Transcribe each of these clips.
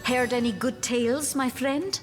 Heard any good tales, my friend?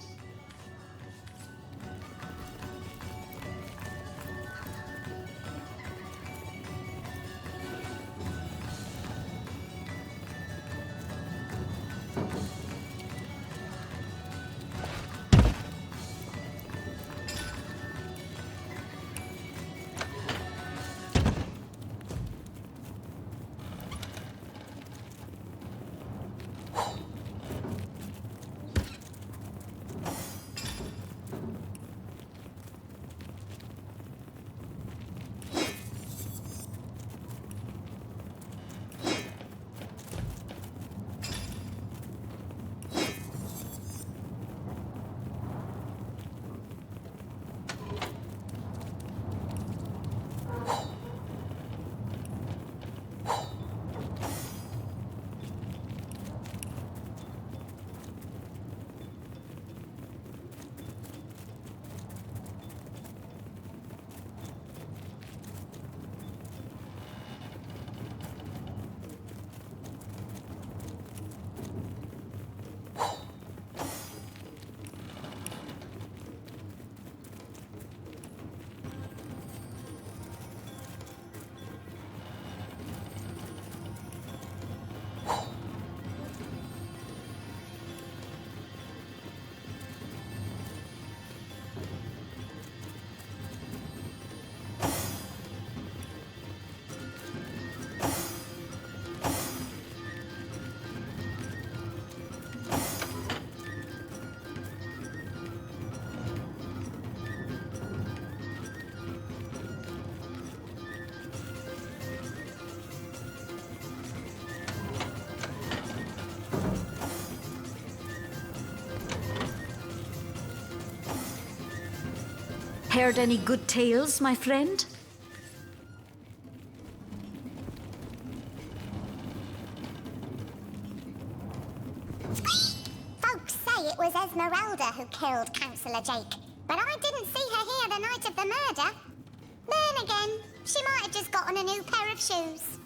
Heard any good tales, my friend? Folks say it was Esmeralda who killed Councillor Jake, but I didn't see her here the night of the murder. Then again, she might have just gotten a new pair of shoes.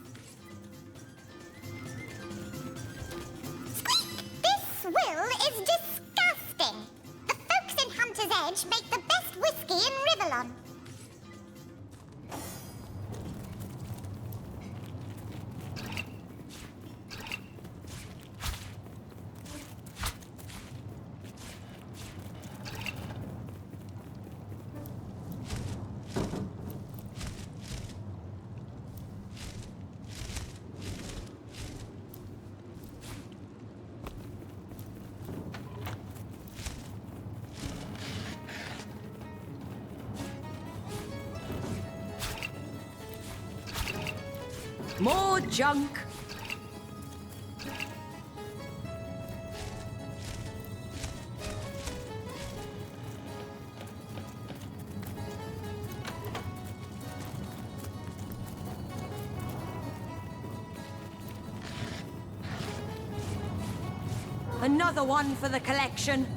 Squeak! This swill is disgusting! The folks in Hunter's Edge make the best whiskey in Rivellon. More junk. Another one for the collection.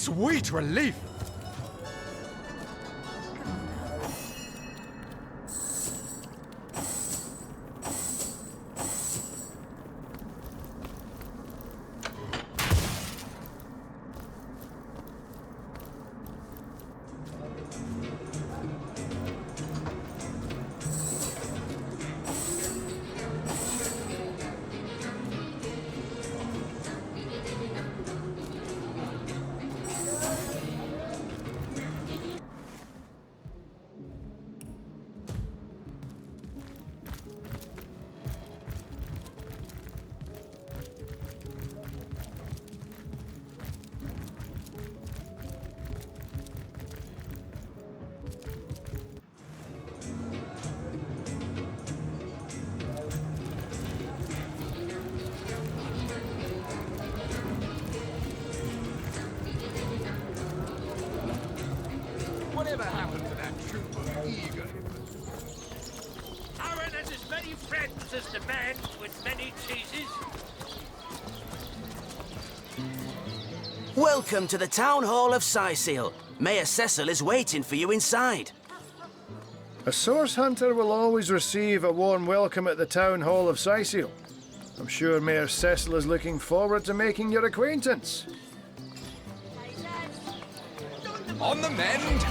Sweet relief! Whatever happened to that troop of eager? Aaron has as many friends as the man with many cheeses. Welcome to the Town Hall of Syseal. Mayor Cecil is waiting for you inside. A source hunter will always receive a warm welcome at the Town Hall of Syseal. I'm sure Mayor Cecil is looking forward to making your acquaintance. On the mend!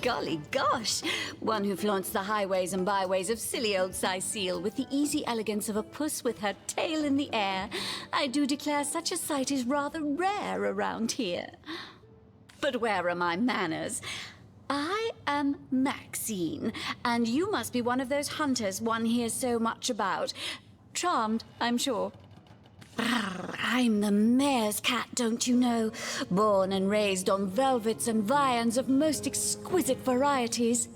Golly gosh! One who flaunts the highways and byways of silly old Syseal with the easy elegance of a puss with her tail in the air. I do declare such a sight is rather rare around here. But where are my manners? I am Maxine, and you must be one of those hunters one hears so much about. Charmed, I'm sure. I'm the mayor's cat, don't you know? Born and raised on velvets and viands of most exquisite varieties.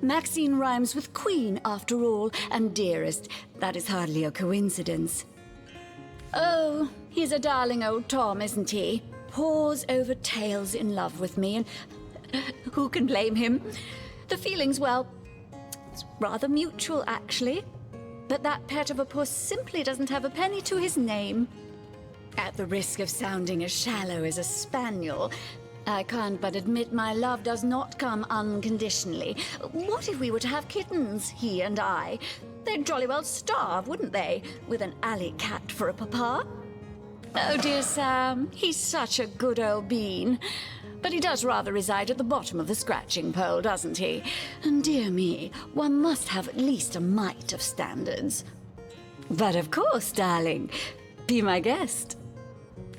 Maxine rhymes with queen, after all, and dearest. That is hardly a coincidence. Oh, he's a darling old Tom, isn't he? Paws over tails in love with me, and who can blame him? The feeling's, well, it's rather mutual, actually. But that pet of a puss simply doesn't have a penny to his name. At the risk of sounding as shallow as a spaniel, I can't but admit my love does not come unconditionally. What if we were to have kittens, he and I? They'd jolly well starve, wouldn't they, with an alley cat for a papa? Oh, dear Sam, he's such a good old bean. But he does rather reside at the bottom of the scratching pole, doesn't he? And dear me, one must have at least a mite of standards. But of course, darling, be my guest.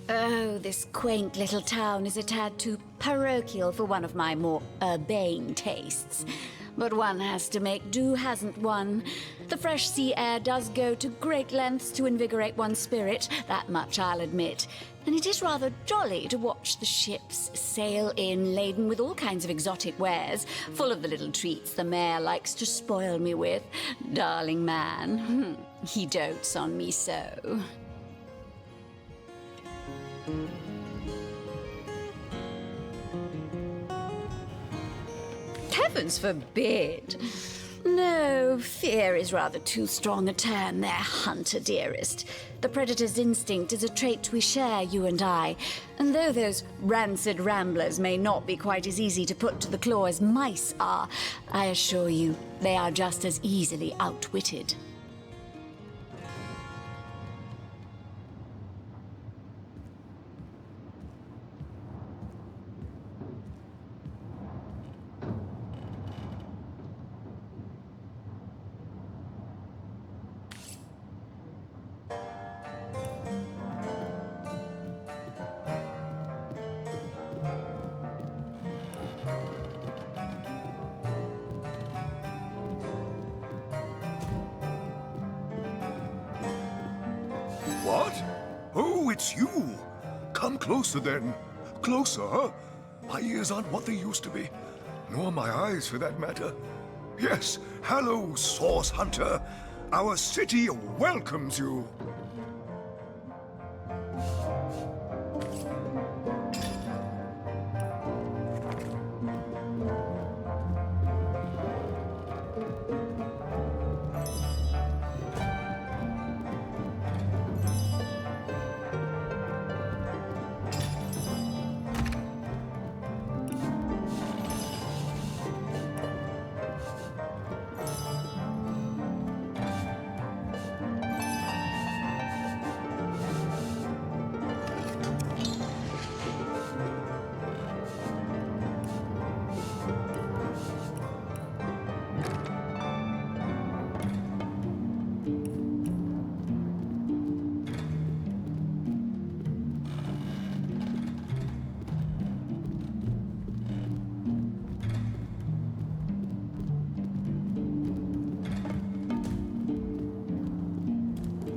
Oh, this quaint little town is a tad too parochial for one of my more urbane tastes. But one has to make do, hasn't one? The fresh sea air does go to great lengths to invigorate one's spirit, that much I'll admit. And it is rather jolly to watch the ships sail in laden with all kinds of exotic wares, full of the little treats the mayor likes to spoil me with. Darling man, he dotes on me so. Heavens forbid! No, fear is rather too strong a term there, hunter dearest. The predator's instinct is a trait we share, you and I. And though those rancid ramblers may not be quite as easy to put to the claw as mice are, I assure you they are just as easily outwitted. What? Oh, it's you. Come closer then. Closer. My ears aren't what they used to be, nor my eyes for that matter. Yes, hello, Source Hunter. Our city welcomes you.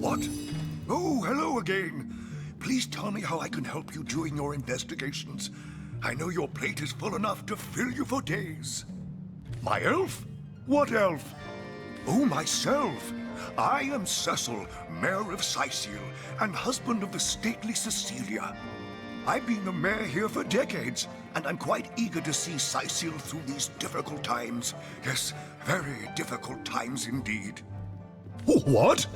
What? Oh, hello again. Please tell me how I can help you during your investigations. I know your plate is full enough to fill you for days. My elf? What elf? Oh, myself. I am Cecil, Mayor of Syceal, and husband of the stately Cecilia. I've been the mayor here for decades, and I'm quite eager to see Syceal through these difficult times. Yes, very difficult times indeed. What?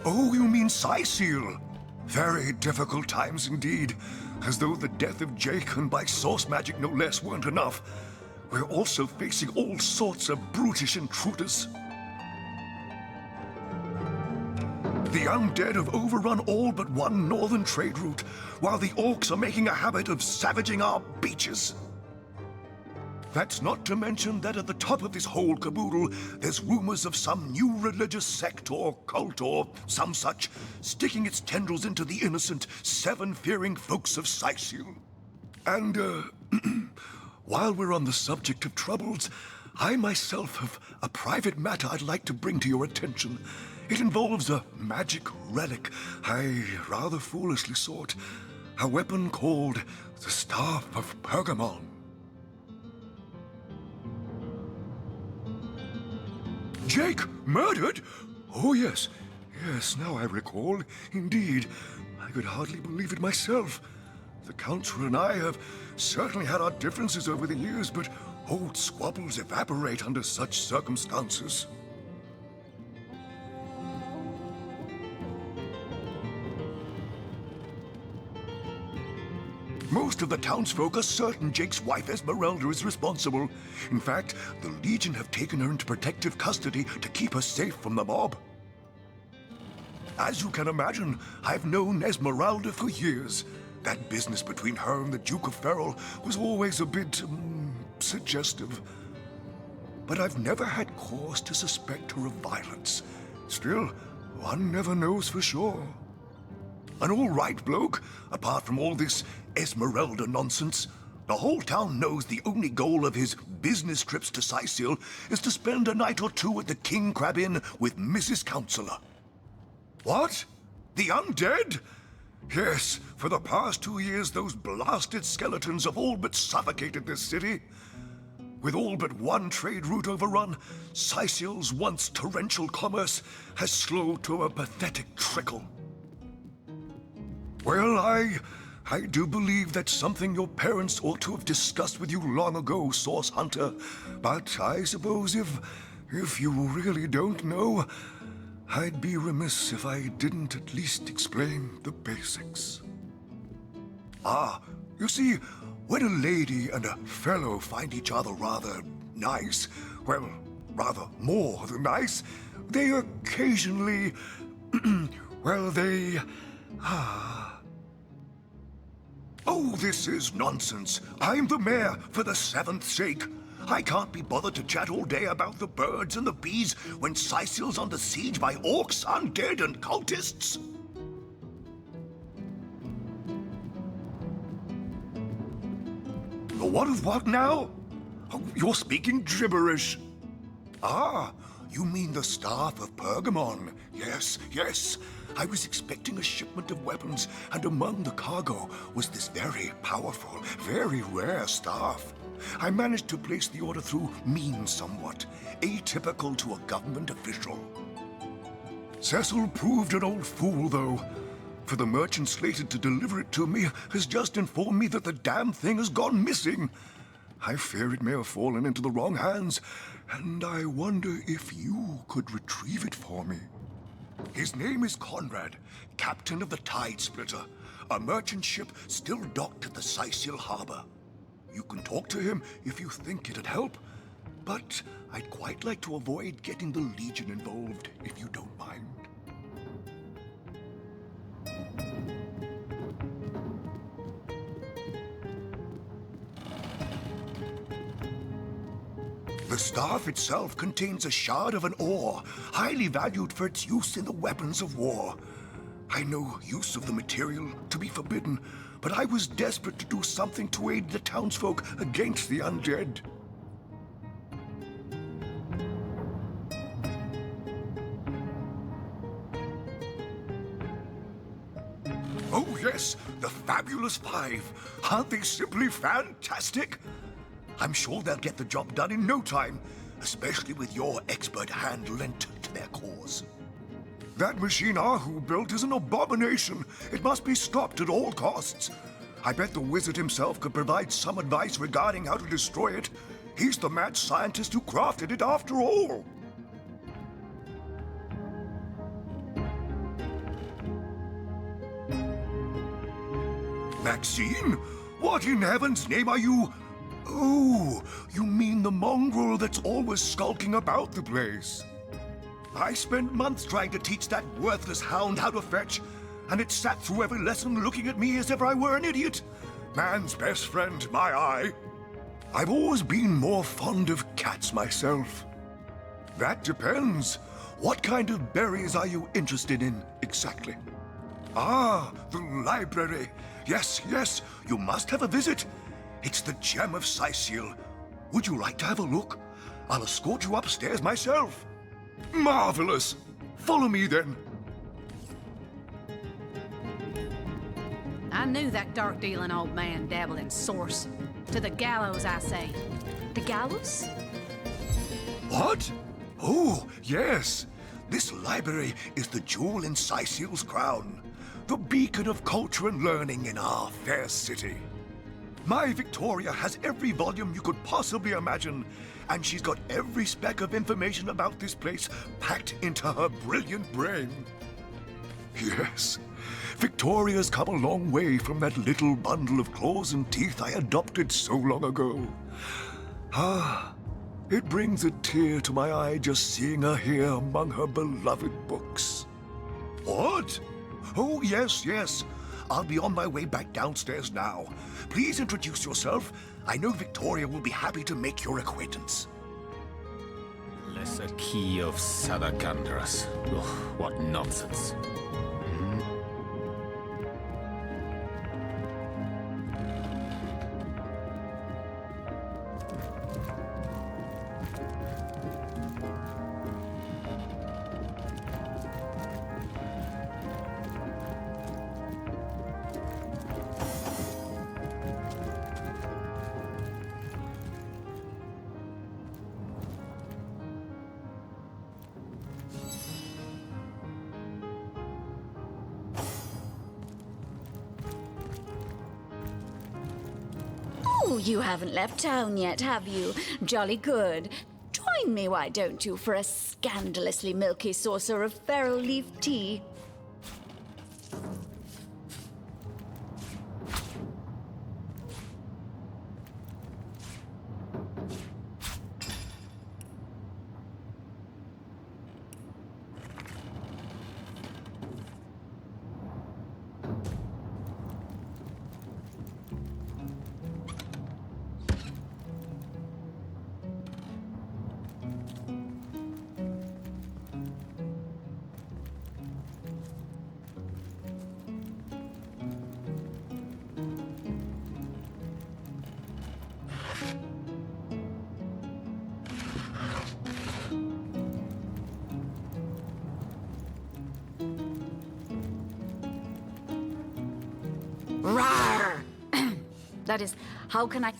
Oh, you mean Syceal? Very difficult times indeed. As though the death of Jake, and by source magic no less, weren't enough. We're also facing all sorts of brutish intruders. The undead have overrun all but one northern trade route, while the orcs are making a habit of savaging our beaches. That's not to mention that at the top of this whole caboodle, there's rumors of some new religious sect or cult or some such sticking its tendrils into the innocent, seven-fearing folks of Syceal. And, while we're on the subject of troubles, I myself have a private matter I'd like to bring to your attention. It involves a magic relic I rather foolishly sought, a weapon called the Staff of Pergamon. Jake, murdered? Oh, yes. Yes, now I recall. Indeed. I could hardly believe it myself. The Council and I have certainly had our differences over the years, but old squabbles evaporate under such circumstances. Most of the townsfolk are certain Jake's wife Esmeralda is responsible. In fact, the Legion have taken her into protective custody to keep her safe from the mob. As you can imagine, I've known Esmeralda for years. That business between her and the Duke of Ferrol was always a bit, suggestive. But I've never had cause to suspect her of violence. Still, one never knows for sure. An all-right bloke, apart from all this Esmeralda nonsense. The whole town knows the only goal of his business trips to Syceal is to spend a night or two at the King Crab Inn with Mrs. Counselor. What? The undead? Yes, for the past 2 years those blasted skeletons have all but suffocated this city. With all but one trade route overrun, Syceal's once torrential commerce has slowed to a pathetic trickle. Well, I do believe that's something your parents ought to have discussed with you long ago, Source Hunter. But I suppose if you really don't know, I'd be remiss if I didn't at least explain the basics. Ah, you see, when a lady and a fellow find each other rather nice, well, rather more than nice, they occasionally, well, they, Oh, this is nonsense. I'm the mayor for the 7th sake. I can't be bothered to chat all day about the birds and the bees when Syceal's under siege by orcs, undead, and cultists. What of what now? Oh, you're speaking gibberish. Ah, You mean the Staff of Pergamon? Yes, yes. I was expecting a shipment of weapons, and among the cargo was this very powerful, very rare staff. I managed to place the order through means somewhat, atypical to a government official. Cecil proved an old fool, though. For the merchant slated to deliver it to me has just informed me that the damn thing has gone missing. I fear it may have fallen into the wrong hands, and I wonder if you could retrieve it for me. His name is Conrad, captain of the Tide Splitter, a merchant ship still docked at the Sicil harbor. You can talk to him if you think it'd help, but I'd quite like to avoid getting the Legion involved, if you don't mind. The staff itself contains a shard of an ore, highly valued for its use in the weapons of war. I know use of the material to be forbidden, but I was desperate to do something to aid the townsfolk against the undead. Oh yes, the Fabulous Five. Aren't they simply fantastic? I'm sure they'll get the job done in no time, especially with your expert hand lent to their cause. That machine Ahu built is an abomination. It must be stopped at all costs. I bet the wizard himself could provide some advice regarding how to destroy it. He's the mad scientist who crafted it after all. Maxine? What in heaven's name are you? Oh, you mean the mongrel that's always skulking about the place. I spent months trying to teach that worthless hound how to fetch, and it sat through every lesson looking at me as if I were an idiot. Man's best friend, my eye. I've always been more fond of cats myself. That depends. What kind of berries are you interested in, exactly? Ah, the library. Yes, yes, you must have a visit. It's the gem of Sicil. Would you like to have a look? I'll escort you upstairs myself. Marvelous! Follow me then. I knew that dark-dealing old man dabbled in source. To the gallows, I say. The gallows? What? Oh, yes. This library is the jewel in Sicil's crown, the beacon of culture and learning in our fair city. My Victoria has every volume you could possibly imagine, and she's got every speck of information about this place packed into her brilliant brain. Yes, Victoria's come a long way from that little bundle of claws and teeth I adopted so long ago. Ah, it brings a tear to my eye just seeing her here among her beloved books. What? Oh, yes, yes. I'll be on my way back downstairs now. Please introduce yourself. I know Victoria will be happy to make your acquaintance. Lesser key of Sadakandras. Ugh, what nonsense. Oh, you haven't left town yet, have you? Jolly good. Join me, why don't you, for a scandalously milky saucer of feral leaf tea? Rawr! That is, how can I...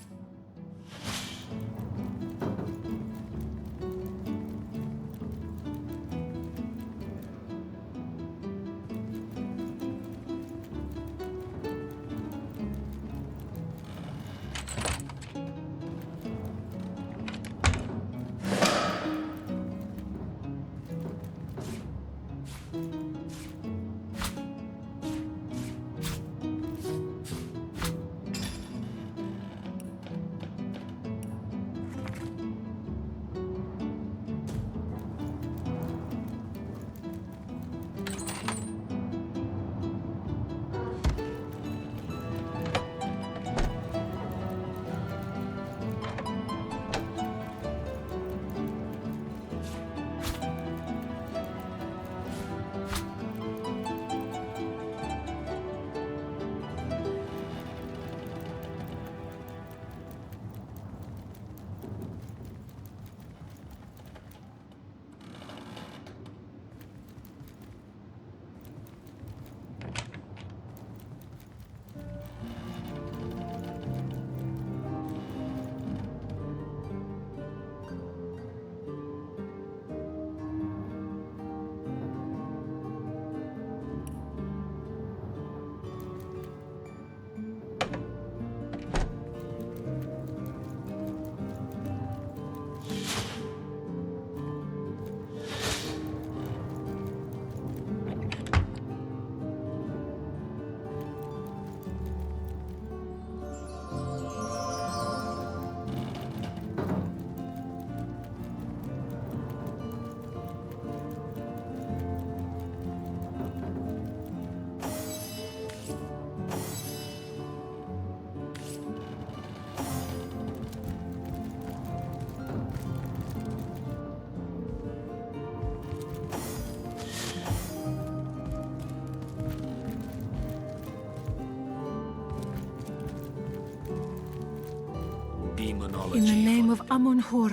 Demonology. In the name of Amun-Hor,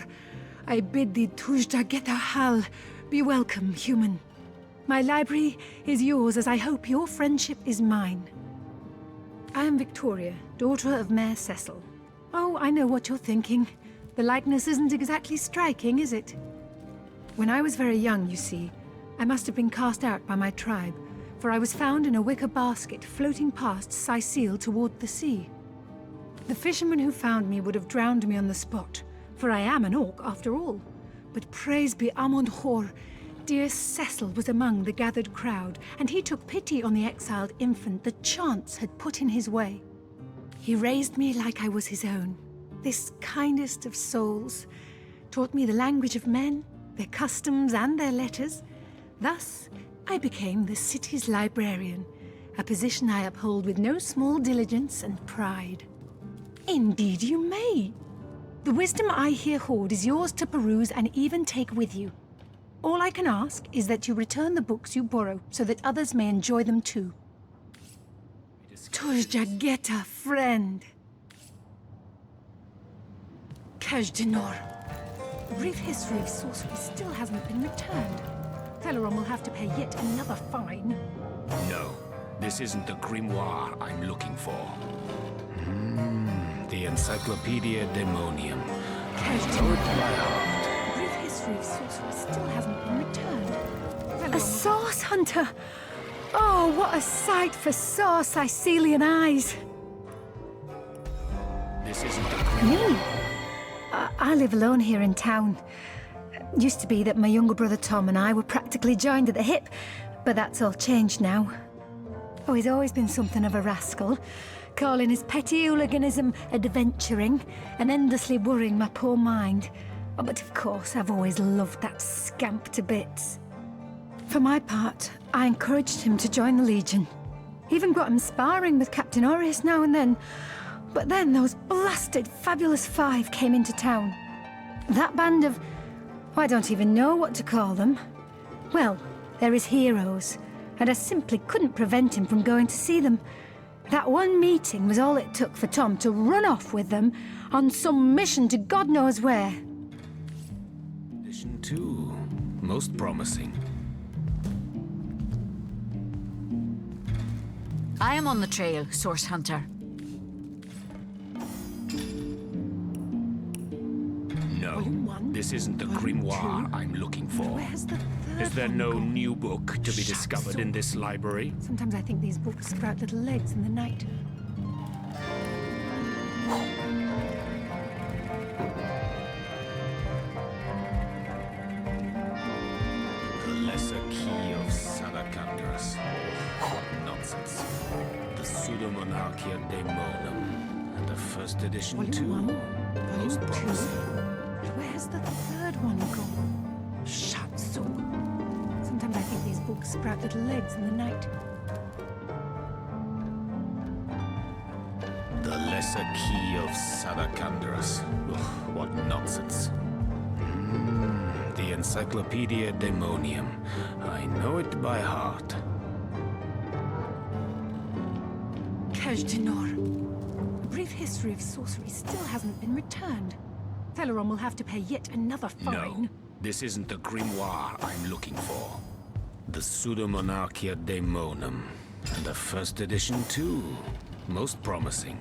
I bid thee Tujda Geta Hal, be welcome, human. My library is yours, as I hope your friendship is mine. I am Victoria, daughter of Mayor Cecil. Oh, I know what you're thinking. The likeness isn't exactly striking, is it? When I was very young, you see, I must have been cast out by my tribe, for I was found in a wicker basket floating past Sicil toward the sea. The fisherman who found me would have drowned me on the spot, for I am an orc after all. But praise be Amun-Hor, dear Cecil was among the gathered crowd, and he took pity on the exiled infant that chance had put in his way. He raised me like I was his own, this kindest of souls, taught me the language of men, their customs and their letters. Thus, I became the city's librarian, a position I uphold with no small diligence and pride. Indeed you may. The wisdom I here hoard is yours to peruse and even take with you. All I can ask is that you return the books you borrow so that others may enjoy them too. Tojageta, friend. Kajdanor. The brief history of sorcery still hasn't been returned. Teleron will have to pay yet another fine. No, this isn't the grimoire I'm looking for. The Encyclopedia Demonium. I know it by heart. The brief history of sorcery still hasn't been returned. A source hunter! Oh, what a sight for sore Sicilian eyes! This isn't the grimoire. Me? I live alone here in town. Used to be that my younger brother Tom and I were practically joined at the hip, but that's all changed now. Oh, he's always been something of a rascal, calling his petty hooliganism adventuring and endlessly worrying my poor mind. Oh, but of course, I've always loved that scamp to bits. For my part, I encouraged him to join the Legion. Even got him sparring with Captain Aureus now and then. But then those blasted Fabulous Five came into town. That band of... I don't even know what to call them. Well, they're his heroes, and I simply couldn't prevent him from going to see them. That one meeting was all it took for Tom to run off with them on some mission to God knows where. Mission 2. Most promising. I am on the trail, Source Hunter. No, Volume 1, this isn't the Volume grimoire 2. I'm looking for. Where's the third Is there one no gone? new book to be Shut discovered so- in this library? Sometimes I think these books sprout little legs in the night. The Lesser Key of Salacandras. What nonsense. The Pseudomonarchia Daemonum. And the first edition Volume too. 1, Most Volume 2. promising. But where's the third one gone? Shut so. Sometimes I think these books sprout little legs in the night. The Lesser Key of Salacandras. What nonsense. The Encyclopedia Daemonium. I know it by heart. Kaj'Dinor. A brief history of sorcery still hasn't been returned. Theleron will have to pay yet another fine. No, this isn't the grimoire I'm looking for. The Pseudomonarchia Daemonum. And the first edition too. Most promising.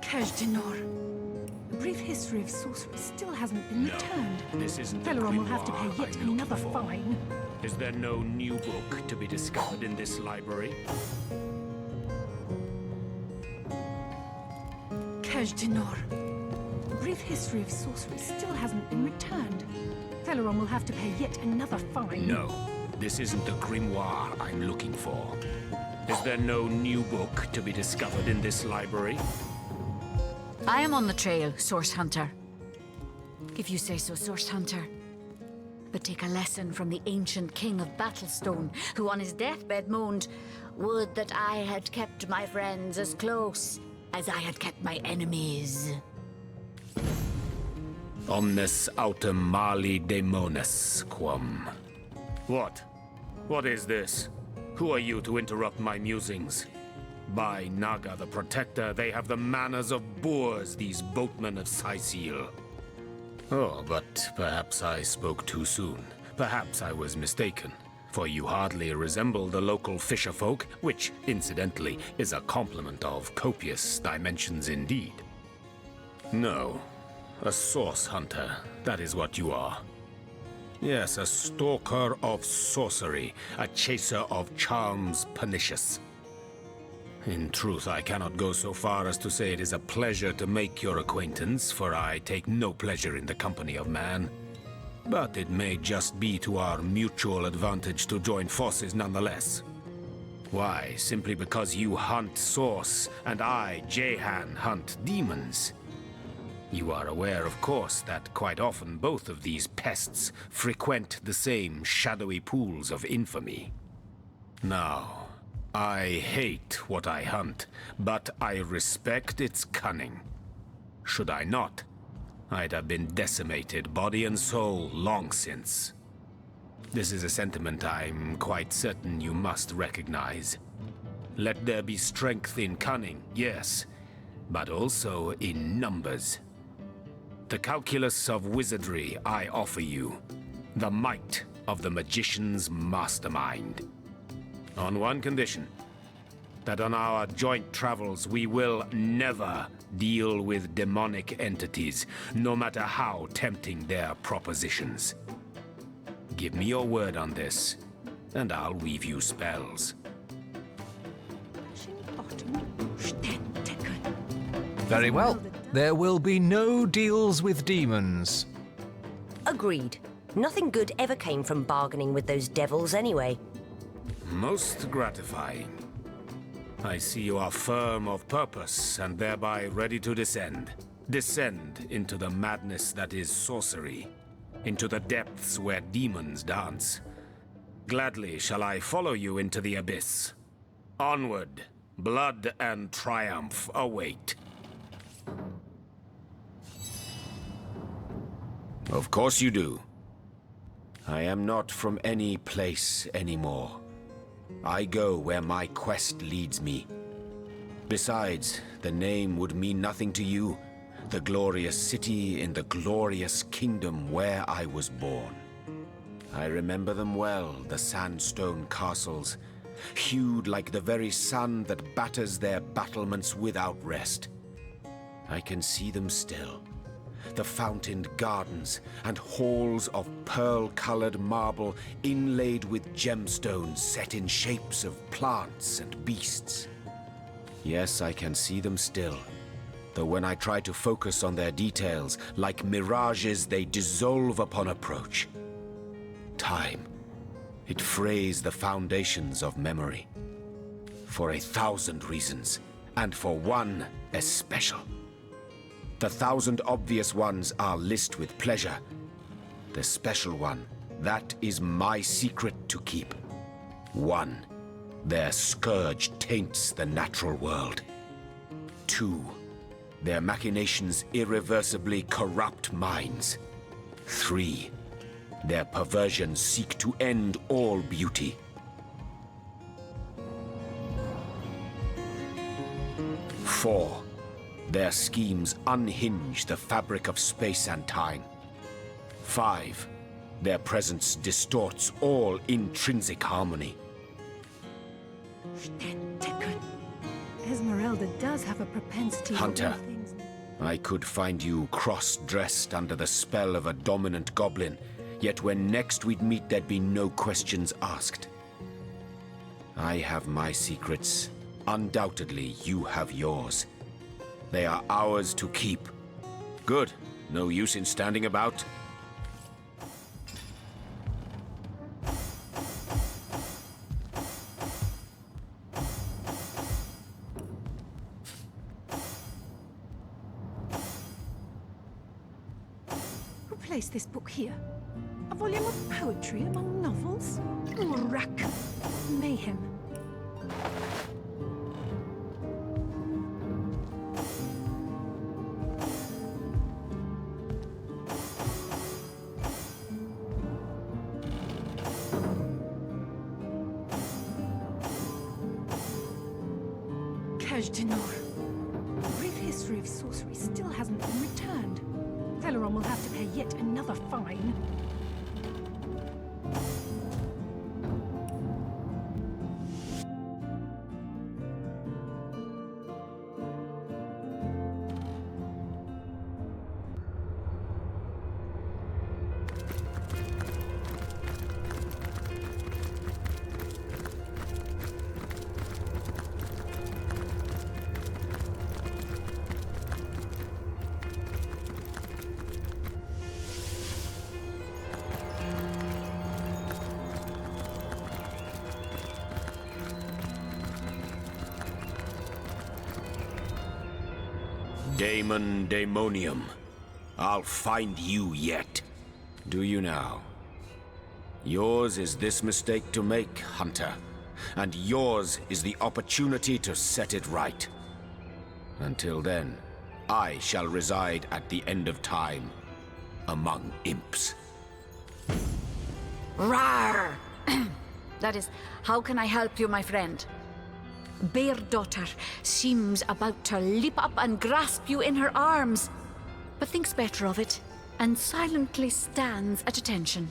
Kaj'Dinor. A brief history of sorcery still hasn't been No, returned. this isn't the Theleron will have to pay grimoire yet I'm looking another for. fine. Is there no new book to be discovered in this library? Kaj'Dinor. A brief history of sorcery still hasn't been returned. Theleron will have to pay yet another fine. No, this isn't the grimoire I'm looking for. Is there no new book to be discovered in this library? I am on the trail, Source Hunter. If you say so, Source Hunter. But take a lesson from the ancient king of Battlestone, who on his deathbed moaned, "Would that I had kept my friends as close as I had kept my enemies." Omnes autem mali daemonis quam. What? What is this? Who are you to interrupt my musings? By Naga the Protector, they have the manners of boors, these boatmen of Sicil. Oh, but perhaps I spoke too soon. Perhaps I was mistaken, for you hardly resemble the local fisherfolk, which, incidentally, is a compliment of copious dimensions indeed. No, a source hunter, that is what you are. Yes, a stalker of sorcery, a chaser of charms pernicious. In truth, I cannot go so far as to say it is a pleasure to make your acquaintance, for I take no pleasure in the company of man. But it may just be to our mutual advantage to join forces nonetheless. Why, simply because you hunt source, and I, Jehan, hunt demons. You are aware, of course, that quite often both of these pests frequent the same shadowy pools of infamy. Now, I hate what I hunt, but I respect its cunning. Should I not, I'd have been decimated, body and soul, long since. This is a sentiment I'm quite certain you must recognize. Let there be strength in cunning, yes, but also in numbers. The calculus of wizardry I offer you, the might of the magician's mastermind. On one condition, that on our joint travels we will never deal with demonic entities, no matter how tempting their propositions. Give me your word on this, and I'll weave you spells. Very well. There will be no deals with demons. Agreed. Nothing good ever came from bargaining with those devils anyway. Most gratifying. I see you are firm of purpose and thereby ready to descend. Descend into the madness that is sorcery, into the depths where demons dance. Gladly shall I follow you into the abyss. Onward, blood and triumph await. Of course you do. I am not from any place anymore. I go where my quest leads me. Besides, the name would mean nothing to you, The glorious city in the glorious kingdom where I was born. I remember them well, the sandstone castles, hued like the very sun that batters their battlements without rest. I can see them still. The fountained gardens and halls of pearl-colored marble inlaid with gemstones set in shapes of plants and beasts. Yes, I can see them still, though when I try to focus on their details, like mirages, they dissolve upon approach. Time. It frays the foundations of memory. For 1,000 reasons, and for one especial. The 1,000 obvious ones are list with pleasure. The special one, that is my secret to keep. 1. Their scourge taints the natural world. 2. Their machinations irreversibly corrupt minds. 3. Their perversions seek to end all beauty. 4. Their schemes unhinge the fabric of space and time. 5. Their presence distorts all intrinsic harmony. Esmeralda does have a propensity Hunter, for things. I could find you cross-dressed under the spell of a dominant goblin, yet when next we'd meet there'd be no questions asked. I have my secrets. Undoubtedly, you have yours. They are ours to keep. Good. No use in standing about. Who placed this book here? A volume of poetry among novels? Rack. Mayhem. The brief history of sorcery still hasn't been returned. Veleron will have to pay yet another fine. Daemon Daemonium. I'll find you yet. Do you now? Yours is this mistake to make, Hunter. And yours is the opportunity to set it right. Until then, I shall reside at the end of time among imps. Rawr! That is, how can I help you, my friend? Bear Daughter seems about to leap up and grasp you in her arms, but thinks better of it and silently stands at attention.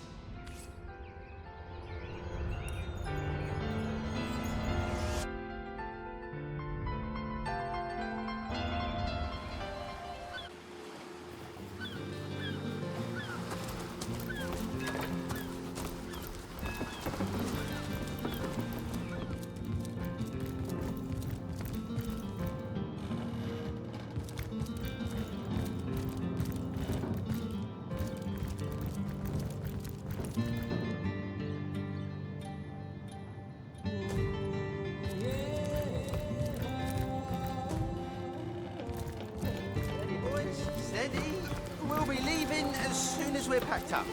We'll be leaving as soon as we're packed up.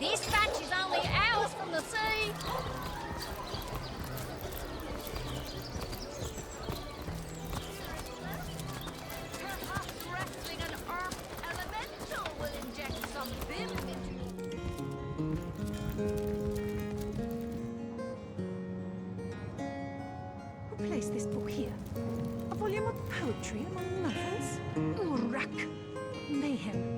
This patch is only hours from the sea. Perhaps wrestling an earth elemental will inject some vim into Who placed this book here? A volume of poetry among novels? Urak! Mayhem.